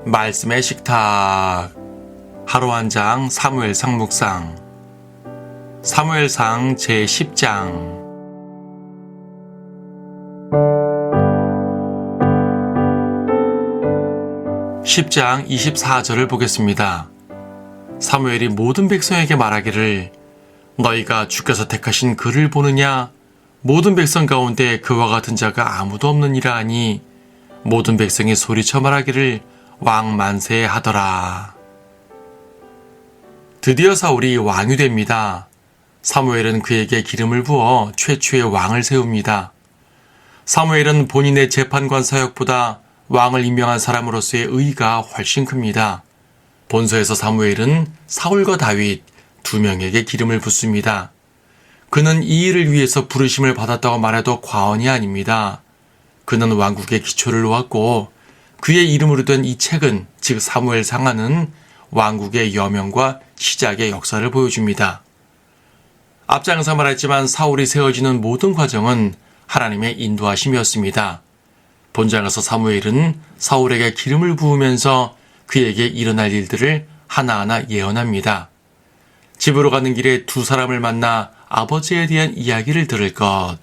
말씀의 식탁. 하루 한 장 사무엘상 묵상. 사무엘상 제10장. 10장 24절을 보겠습니다. 사무엘이 모든 백성에게 말하기를 너희가 주께서 택하신 그를 보느냐? 모든 백성 가운데 그와 같은 자가 아무도 없느니라 하니 모든 백성이 소리쳐 말하기를 왕 만세 하더라. 드디어 사울이 왕이 됩니다. 사무엘은 그에게 기름을 부어 최초의 왕을 세웁니다. 사무엘은 본인의 재판관 사역보다 왕을 임명한 사람으로서의 의의가 훨씬 큽니다. 본서에서 사무엘은 사울과 다윗 두 명에게 기름을 붓습니다. 그는 이 일을 위해서 부르심을 받았다고 말해도 과언이 아닙니다. 그는 왕국의 기초를 놓았고 그의 이름으로 된 이 책은 즉 사무엘상하는 왕국의 여명과 시작의 역사를 보여줍니다. 앞장서 말했지만 사울이 세워지는 모든 과정은 하나님의 인도하심이었습니다. 본장에서 사무엘은 사울에게 기름을 부으면서 그에게 일어날 일들을 하나하나 예언합니다. 집으로 가는 길에 두 사람을 만나 아버지에 대한 이야기를 들을 것,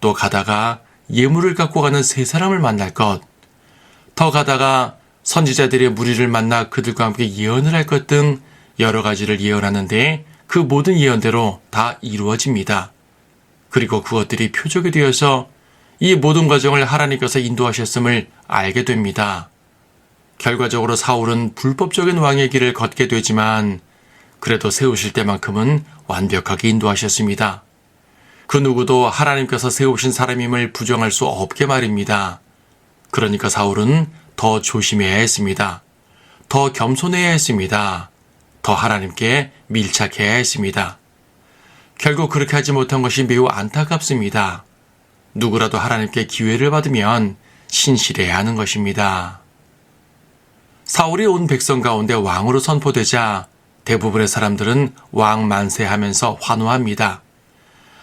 또 가다가 예물을 갖고 가는 세 사람을 만날 것, 더 가다가 선지자들의 무리를 만나 그들과 함께 예언을 할 것 등 여러 가지를 예언하는데 그 모든 예언대로 다 이루어집니다. 그리고 그것들이 표적이 되어서 이 모든 과정을 하나님께서 인도하셨음을 알게 됩니다. 결과적으로 사울은 불법적인 왕의 길을 걷게 되지만 그래도 세우실 때만큼은 완벽하게 인도하셨습니다. 그 누구도 하나님께서 세우신 사람임을 부정할 수 없게 말입니다. 그러니까 사울은 더 조심해야 했습니다. 더 겸손해야 했습니다. 더 하나님께 밀착해야 했습니다. 결국 그렇게 하지 못한 것이 매우 안타깝습니다. 누구라도 하나님께 기회를 받으면 신실해야 하는 것입니다. 사울이 온 백성 가운데 왕으로 선포되자 대부분의 사람들은 왕 만세하면서 환호합니다.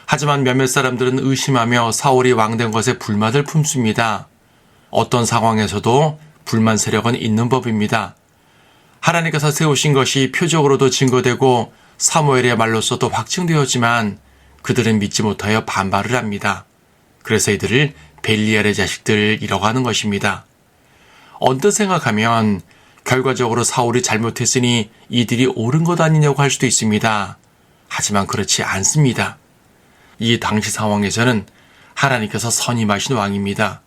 하지만 몇몇 사람들은 의심하며 사울이 왕된 것에 불만을 품습니다. 어떤 상황에서도 불만 세력은 있는 법입니다. 하나님께서 세우신 것이 표적으로도 증거되고 사무엘의 말로서도 확증되었지만 그들은 믿지 못하여 반발을 합니다. 그래서 이들을 벨리알의 자식들이라고 하는 것입니다. 언뜻 생각하면 결과적으로 사울이 잘못했으니 이들이 옳은 것 아니냐고 할 수도 있습니다. 하지만 그렇지 않습니다. 이 당시 상황에서는 하나님께서 선임하신 왕입니다.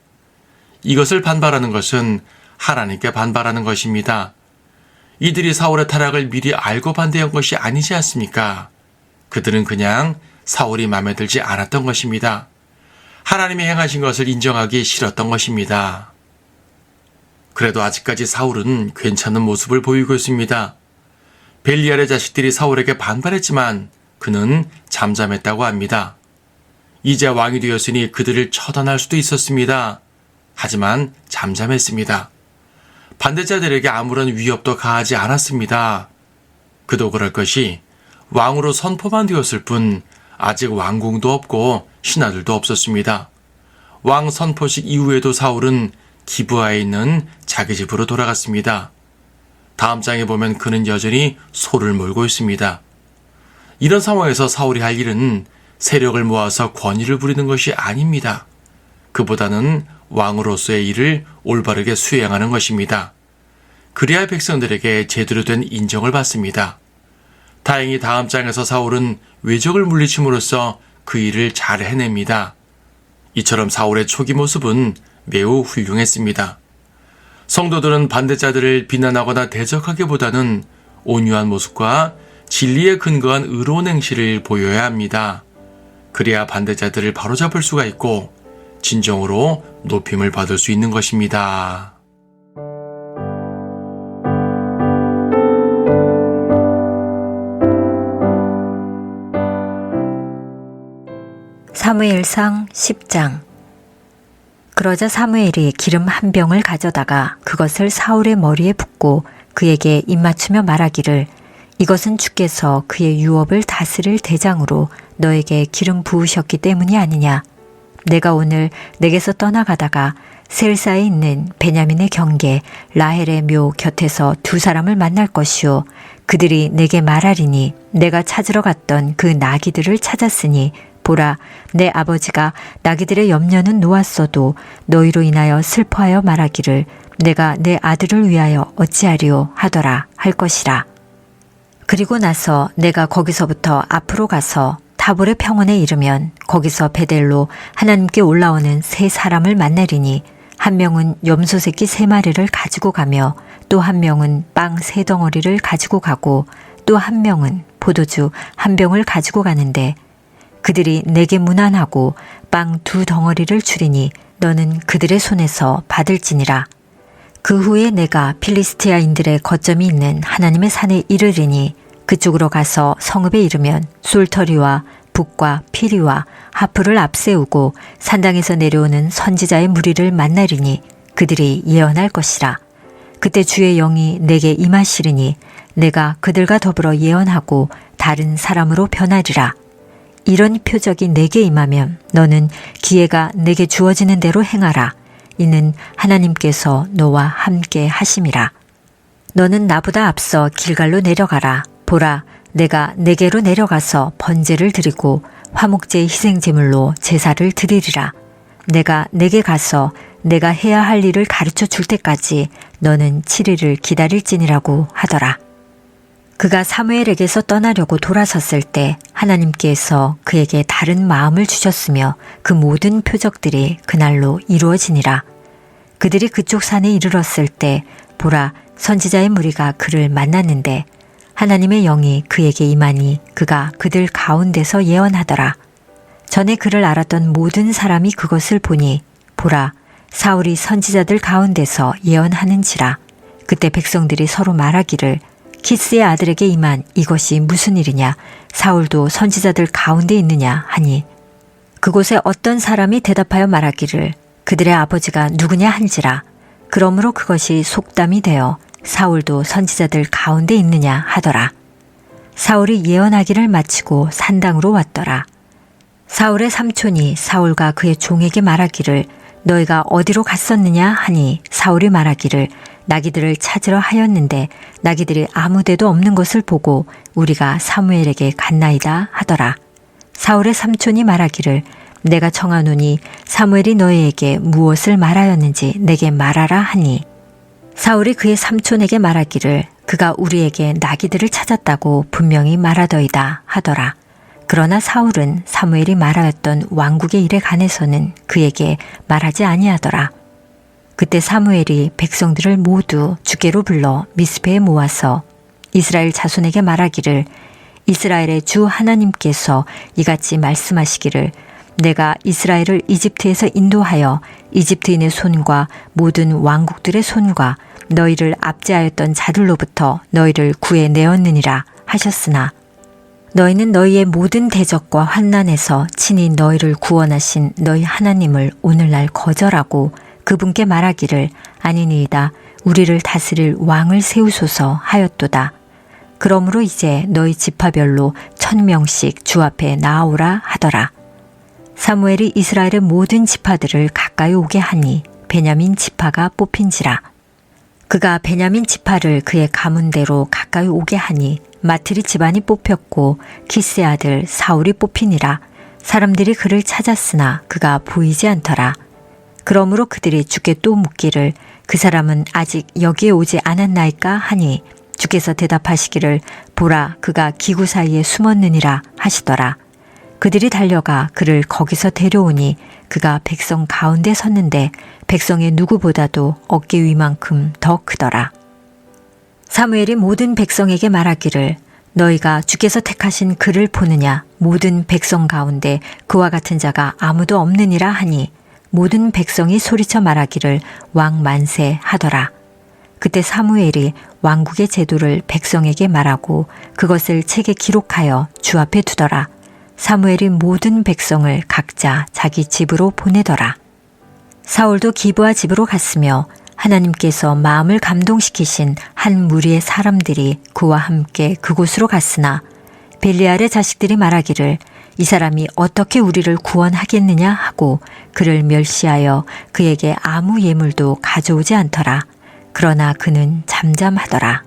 이것을 반발하는 것은 하나님께 반발하는 것입니다. 이들이 사울의 타락을 미리 알고 반대한 것이 아니지 않습니까? 그들은 그냥 사울이 마음에 들지 않았던 것입니다. 하나님이 행하신 것을 인정하기 싫었던 것입니다. 그래도 아직까지 사울은 괜찮은 모습을 보이고 있습니다. 벨리알의 자식들이 사울에게 반발했지만 그는 잠잠했다고 합니다. 이제 왕이 되었으니 그들을 처단할 수도 있었습니다. 하지만 잠잠했습니다. 반대자들에게 아무런 위협도 가하지 않았습니다. 그도 그럴 것이 왕으로 선포만 되었을 뿐 아직 왕궁도 없고 신하들도 없었습니다. 왕 선포식 이후에도 사울은 기브아에 있는 자기 집으로 돌아갔습니다. 다음 장에 보면 그는 여전히 소를 몰고 있습니다. 이런 상황에서 사울이 할 일은 세력을 모아서 권위를 부리는 것이 아닙니다. 그보다는 왕으로서의 일을 올바르게 수행하는 것입니다. 그래야 백성들에게 제대로 된 인정을 받습니다. 다행히 다음 장에서 사울은 외적을 물리침으로써 그 일을 잘 해냅니다. 이처럼 사울의 초기 모습은 매우 훌륭했습니다. 성도들은 반대자들을 비난하거나 대적하기보다는 온유한 모습과 진리에 근거한 의로운 행실을 보여야 합니다. 그래야 반대자들을 바로잡을 수가 있고 진정으로 높임을 받을 수 있는 것입니다. 사무엘상 10장. 그러자 사무엘이 기름 한 병을 가져다가 그것을 사울의 머리에 붓고 그에게 입맞추며 말하기를 이것은 주께서 그의 유업을 다스릴 대장으로 너에게 기름 부으셨기 때문이 아니냐. 내가 오늘 내게서 떠나가다가 셀사에 있는 베냐민의 경계 라헬의 묘 곁에서 두 사람을 만날 것이요 그들이 내게 말하리니 내가 찾으러 갔던 그 나귀들을 찾았으니 보라 내 아버지가 나귀들의 염려는 놓았어도 너희로 인하여 슬퍼하여 말하기를 내가 내 아들을 위하여 어찌하리요 하더라 할 것이라. 그리고 나서 내가 거기서부터 앞으로 가서 타볼의 평원에 이르면 거기서 베델로 하나님께 올라오는 세 사람을 만나리니 한 명은 염소 새끼 3마리를 가지고 가며 또 한 명은 빵 3덩어리를 가지고 가고 또 한 명은 포도주 1병을 가지고 가는데 그들이 내게 문안하고 빵 2덩어리를 주리니 너는 그들의 손에서 받을지니라. 그 후에 내가 필리스티아인들의 거점이 있는 하나님의 산에 이르리니 그쪽으로 가서 성읍에 이르면 솔터리와 북과 피리와 하프를 앞세우고 산당에서 내려오는 선지자의 무리를 만나리니 그들이 예언할 것이라. 그때 주의 영이 내게 임하시리니 내가 그들과 더불어 예언하고 다른 사람으로 변하리라. 이런 표적이 내게 임하면 너는 기회가 내게 주어지는 대로 행하라. 이는 하나님께서 너와 함께 하심이라. 너는 나보다 앞서 길갈로 내려가라. 보라, 내가 내게로 내려가서 번제를 드리고 화목제 희생제물로 제사를 드리리라. 내가 내게 가서 내가 해야 할 일을 가르쳐 줄 때까지 너는 7일을 기다릴지니라고 하더라. 그가 사무엘에게서 떠나려고 돌아섰을 때 하나님께서 그에게 다른 마음을 주셨으며 그 모든 표적들이 그날로 이루어지니라. 그들이 그쪽 산에 이르렀을 때 보라 선지자의 무리가 그를 만났는데 하나님의 영이 그에게 임하니 그가 그들 가운데서 예언하더라. 전에 그를 알았던 모든 사람이 그것을 보니 보라 사울이 선지자들 가운데서 예언하는지라. 그때 백성들이 서로 말하기를 키스의 아들에게 임한 이것이 무슨 일이냐 사울도 선지자들 가운데 있느냐 하니 그곳에 어떤 사람이 대답하여 말하기를 그들의 아버지가 누구냐 한지라. 그러므로 그것이 속담이 되어 사울도 선지자들 가운데 있느냐 하더라. 사울이 예언하기를 마치고 산당으로 왔더라. 사울의 삼촌이 사울과 그의 종에게 말하기를 너희가 어디로 갔었느냐 하니 사울이 말하기를 나귀들을 찾으러 하였는데 나귀들이 아무데도 없는 것을 보고 우리가 사무엘에게 갔나이다 하더라. 사울의 삼촌이 말하기를 내가 청하노니 사무엘이 너희에게 무엇을 말하였는지 내게 말하라 하니 사울이 그의 삼촌에게 말하기를 그가 우리에게 나귀들을 찾았다고 분명히 말하더이다 하더라. 그러나 사울은 사무엘이 말하였던 왕국의 일에 관해서는 그에게 말하지 아니하더라. 그때 사무엘이 백성들을 모두 주께로 불러 미스베에 모아서 이스라엘 자손에게 말하기를 이스라엘의 주 하나님께서 이같이 말씀하시기를 내가 이스라엘을 이집트에서 인도하여 이집트인의 손과 모든 왕국들의 손과 너희를 압제하였던 자들로부터 너희를 구해내었느니라 하셨으나 너희는 너희의 모든 대적과 환난에서 친히 너희를 구원하신 너희 하나님을 오늘날 거절하고 그분께 말하기를 아니니이다 우리를 다스릴 왕을 세우소서 하였도다. 그러므로 이제 너희 지파별로 1000명씩 주 앞에 나아오라 하더라. 사무엘이 이스라엘의 모든 지파들을 가까이 오게 하니 베냐민 지파가 뽑힌지라. 그가 베냐민 지파를 그의 가문대로 가까이 오게 하니 마트리 집안이 뽑혔고 키스의 아들 사울이 뽑히니라. 사람들이 그를 찾았으나 그가 보이지 않더라. 그러므로 그들이 주께 또 묻기를 그 사람은 아직 여기에 오지 않았나이까 하니 주께서 대답하시기를 보라 그가 기구 사이에 숨었느니라 하시더라. 그들이 달려가 그를 거기서 데려오니 그가 백성 가운데 섰는데 백성의 누구보다도 어깨 위만큼 더 크더라. 사무엘이 모든 백성에게 말하기를 너희가 주께서 택하신 그를 보느냐 모든 백성 가운데 그와 같은 자가 아무도 없느니라 하니 모든 백성이 소리쳐 말하기를 왕 만세 하더라. 그때 사무엘이 왕국의 제도를 백성에게 말하고 그것을 책에 기록하여 주 앞에 두더라. 사무엘이 모든 백성을 각자 자기 집으로 보내더라. 사울도 기브아 집으로 갔으며 하나님께서 마음을 감동시키신 한 무리의 사람들이 그와 함께 그곳으로 갔으나 벨리알의 자식들이 말하기를 이 사람이 어떻게 우리를 구원하겠느냐 하고 그를 멸시하여 그에게 아무 예물도 가져오지 않더라. 그러나 그는 잠잠하더라.